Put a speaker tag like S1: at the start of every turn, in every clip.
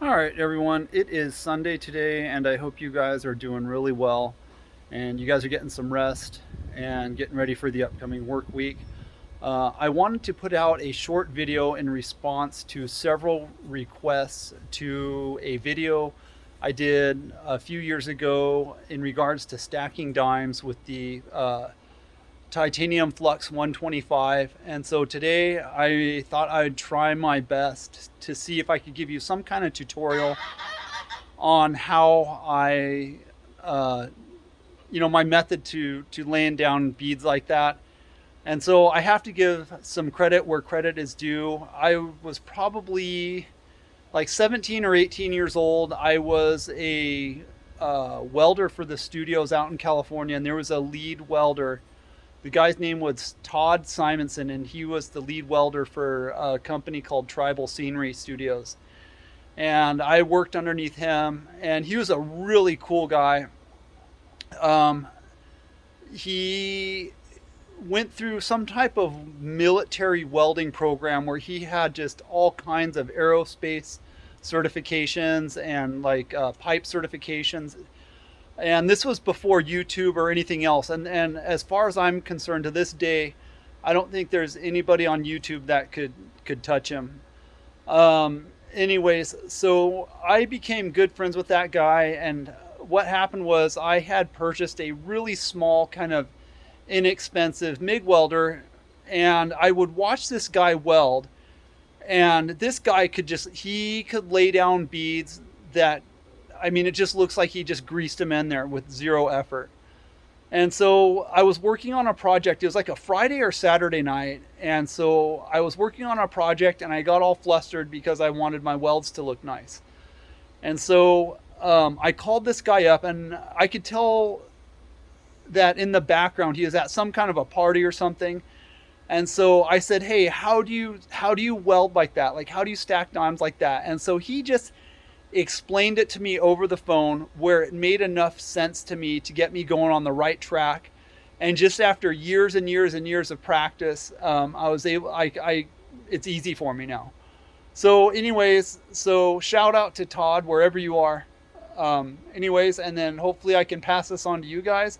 S1: All right, everyone. It is Sunday today, and I hope you guys are doing really well and you guys are getting some rest and getting ready for the upcoming work week. I wanted to put out a short video in response to several requests to a video I did a few years ago in regards to stacking dimes with the titanium flux 125. And so today I thought I'd try my best to see if I could give you some kind of tutorial on how uh, my method to laying down beads like that. And so I have to give some credit where credit is due. I was probably like 17 or 18 years old. I was a welder for the studios out in California, and there was a lead welder. The guy's name was Todd Simonson, and he was the lead welder for a company called Tribal Scenery Studios. And I worked underneath him, and he was a really cool guy. Um, he went through some type of military welding program where he had just all kinds of aerospace certifications and like pipe certifications. And this was before YouTube or anything else. And as far as I'm concerned, to this day, I don't think there's anybody on YouTube that could touch him. Anyways, so I became good friends with that guy, and what happened was I had purchased a really small, kind of inexpensive MIG welder, and I would watch this guy weld, and this guy he could lay down beads that, I mean, it just looks like he just greased them in there with zero effort. And so I was working on a project. It was like a Friday or Saturday night. And so I was working on a project, and I got all flustered because I wanted my welds to look nice. And so I called this guy up, and I could tell that in the background he was at some kind of a party or something. And so I said, "Hey, how do you weld like that? Like, how do you stack dimes like that?" And so he just explained it to me over the phone, where it made enough sense to me to get me going on the right track. And just after years and years and years of practice, I was able. It's easy for me now. So, anyways, so shout out to Todd wherever you are. Anyways, and then hopefully I can pass this on to you guys.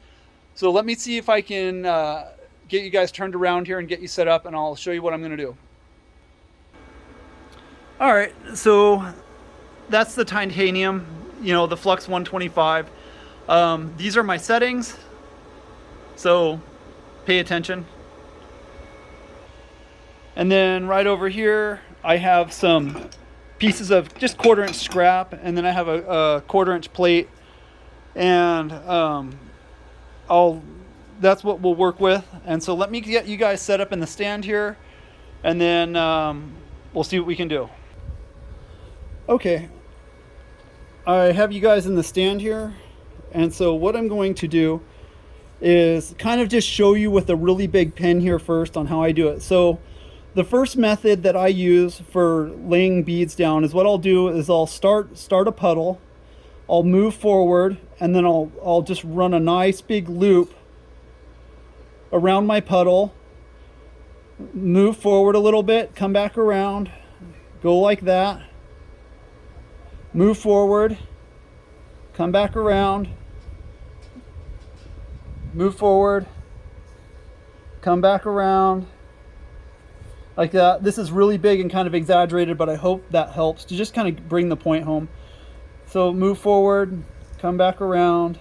S1: So let me see if I can get you guys turned around here and get you set up, and I'll show you what I'm going to do. All right, so that's the titanium, the Flux 125. These are my settings, so pay attention. And then right over here, I have some pieces of just 1/4 inch scrap, and then I have a 1/4 inch plate, and that's what we'll work with. And so let me get you guys set up in the stand here, and then we'll see what we can do. Okay, I have you guys in the stand here, and so what I'm going to do is kind of just show you with a really big pin here first on how I do it. So the first method that I use for laying beads down is what I'll do is I'll start a puddle, I'll move forward, and then I'll just run a nice big loop around my puddle, move forward a little bit, come back around, go like that, move forward, come back around, move forward, come back around, like that. This is really big and kind of exaggerated, but I hope that helps to just kind of bring the point home. So move forward, come back around,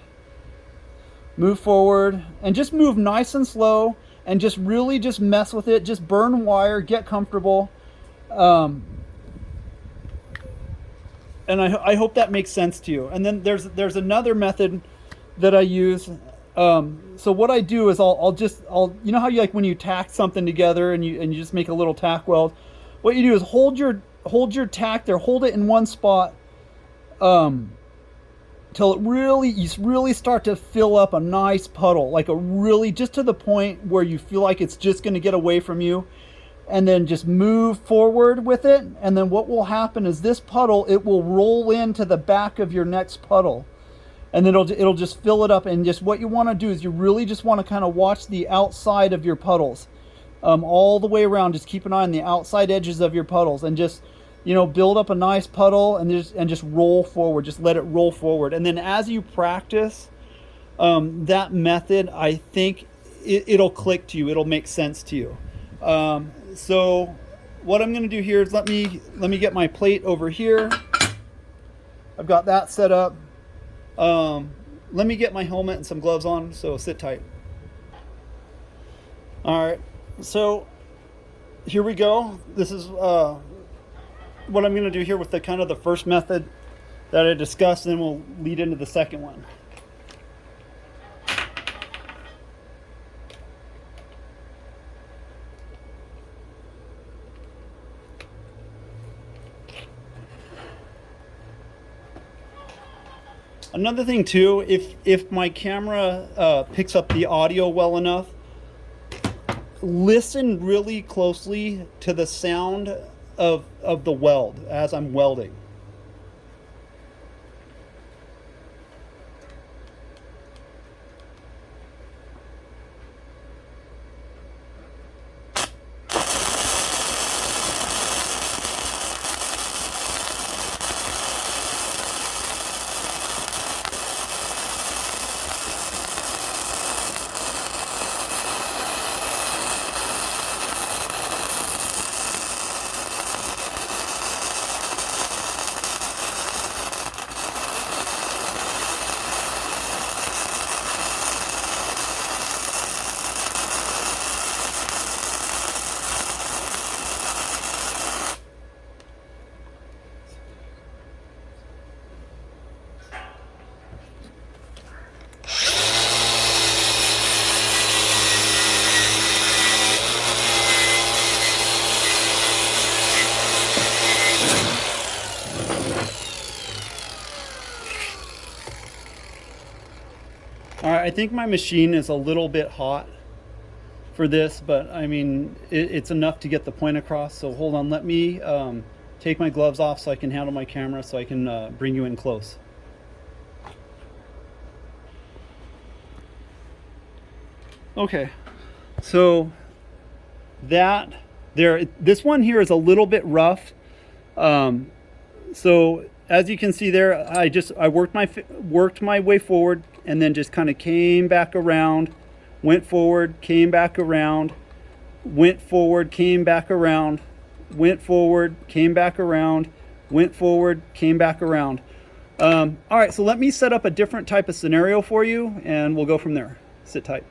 S1: move forward, and just move nice and slow, and just really just mess with it. Just burn wire, get comfortable. And I hope that makes sense to you. And then there's another method that I use. So what I do is I'll you know how you, like when you tack something together and you just make a little tack weld. What you do is hold your tack there, hold it in one spot, till you really start to fill up a nice puddle, like just to the point where you feel like it's just going to get away from you, and then just move forward with it. And then what will happen is this puddle, it will roll into the back of your next puddle, and then it'll just fill it up. And just what you want to do is you really just want to kind of watch the outside of your puddles, all the way around. Just keep an eye on the outside edges of your puddles, and just build up a nice puddle and just roll forward. Just let it roll forward. And then as you practice that method, I think it'll click to you. It'll make sense to you. So what I'm going to do here is let me get my plate over here. I've got that set up. Let me get my helmet and some gloves on, so sit tight. All right, so here we go. This is what I'm going to do here with the kind of the first method that I discussed, and then we'll lead into the second one. Another thing too, if my camera picks up the audio well enough, listen really closely to the sound of the weld as I'm welding. All right, I think my machine is a little bit hot for this, but I mean, it's enough to get the point across. So hold on, let me take my gloves off so I can handle my camera, so I can bring you in close. Okay, so this one here is a little bit rough. So as you can see there, I worked my way forward, and then just kind of came back around, went forward, came back around, went forward, came back around, went forward, came back around, went forward, came back around. All right, so let me set up a different type of scenario for you, and we'll go from there. Sit tight.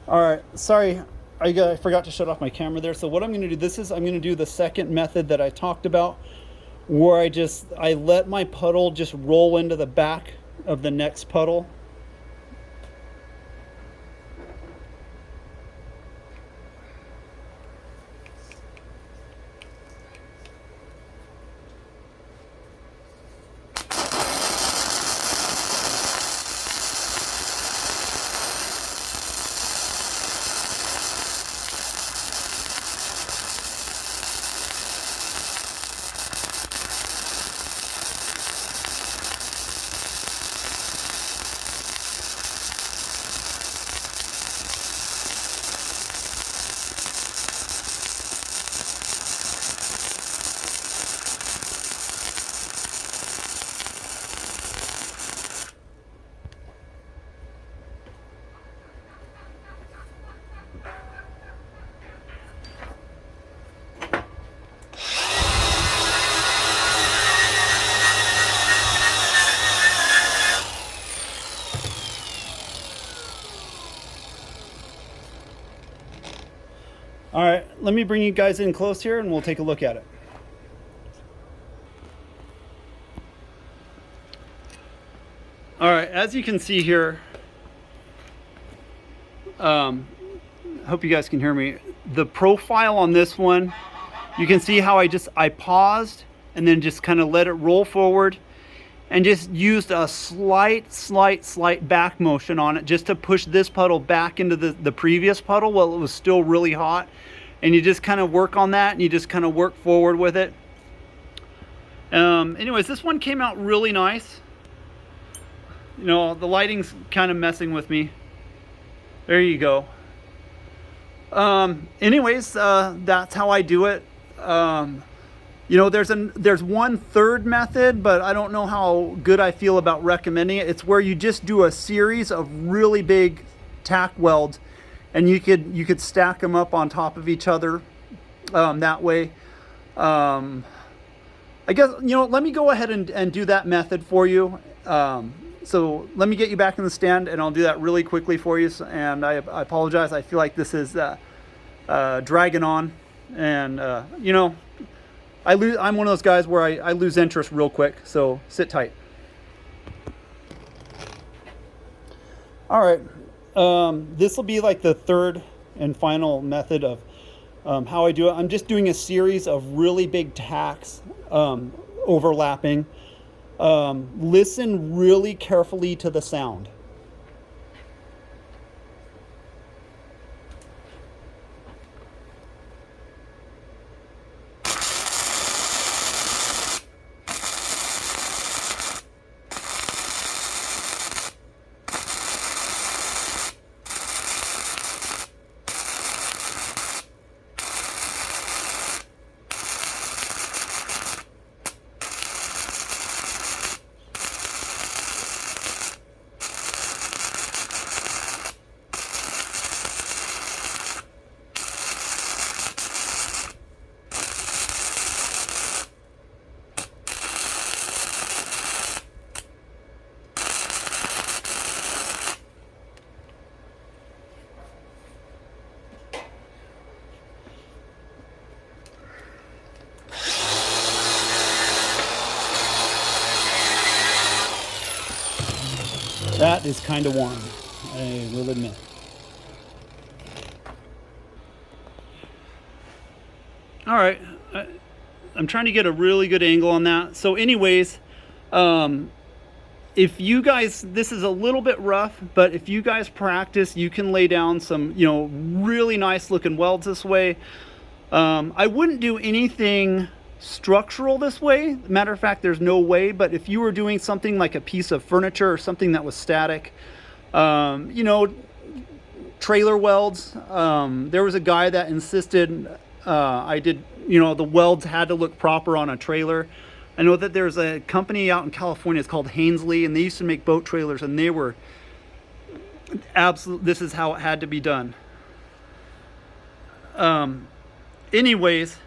S1: All right, sorry, I forgot to shut off my camera there. So what I'm going to do, I'm going to do the second method that I talked about, where I let my puddle just roll into the back of the next puddle. All right, let me bring you guys in close here and we'll take a look at it. All right, as you can see here, I hope you guys can hear me. The profile on this one, you can see how I paused and then just kind of let it roll forward and just used a slight back motion on it just to push this puddle back into the previous puddle while it was still really hot. And you just kind of work on that and you just kind of work forward with it. Anyways, this one came out really nice. You know, the lighting's kind of messing with me. There you go. Anyways, that's how I do it. You know, there's one third method, but I don't know how good I feel about recommending it. It's where you just do a series of really big tack welds, and you could stack them up on top of each other that way. I guess, you know, let me go ahead and do that method for you. So let me get you back in the stand and I'll do that really quickly for you. And I apologize. I feel like this is dragging on, and you know, I'm one of those guys where I lose interest real quick. So sit tight. All right. This will be like the third and final method of how I do it. I'm just doing a series of really big tacks overlapping. Listen really carefully to the sound. That is kind of warm, I will admit. All right, I'm trying to get a really good angle on that. So anyways, if you guys, this is a little bit rough, but if you guys practice, you can lay down some, you know, really nice looking welds this way. I wouldn't do anything structural this way. Matter of fact, there's no way. But if you were doing something like a piece of furniture or something that was static, you know, trailer welds, there was a guy that insisted I did, you know, the welds had to look proper on a trailer. I know that there's a company out in California, it's called Hainsley, and they used to make boat trailers, and they were absolute, this is how it had to be done. Anyways,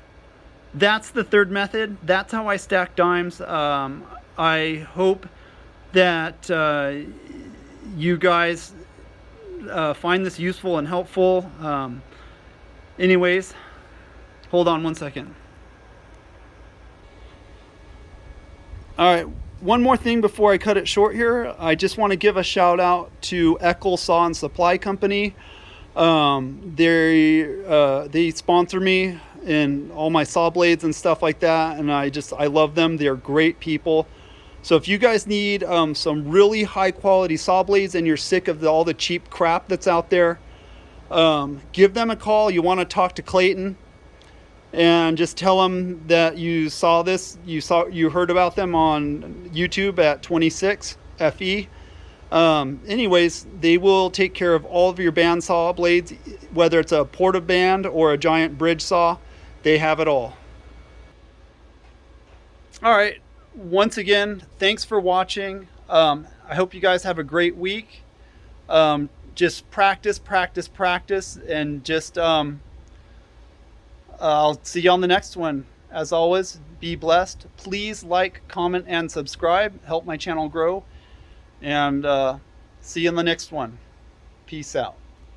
S1: that's the third method. That's how I stack dimes. I hope that you guys find this useful and helpful. Anyways, hold on one second. All right, one more thing before I cut it short here. I just want to give a shout out to Eckel Saw and Supply Company. They sponsor me in all my saw blades and stuff like that, and I love them. They're great people. So if you guys need some really high quality saw blades and you're sick of all the cheap crap that's out there, give them a call. You want to talk to Clayton, and just tell them that you saw this, you heard about them on YouTube at 26FE. Anyways, they will take care of all of your band saw blades, whether it's a porta band or a giant bridge saw. They have it all. All right, once again, thanks for watching. I hope you guys have a great week. Just practice, and just I'll see you on the next one. As always, be blessed. Please like, comment, and subscribe. Help my channel grow. And see you in the next one. Peace out.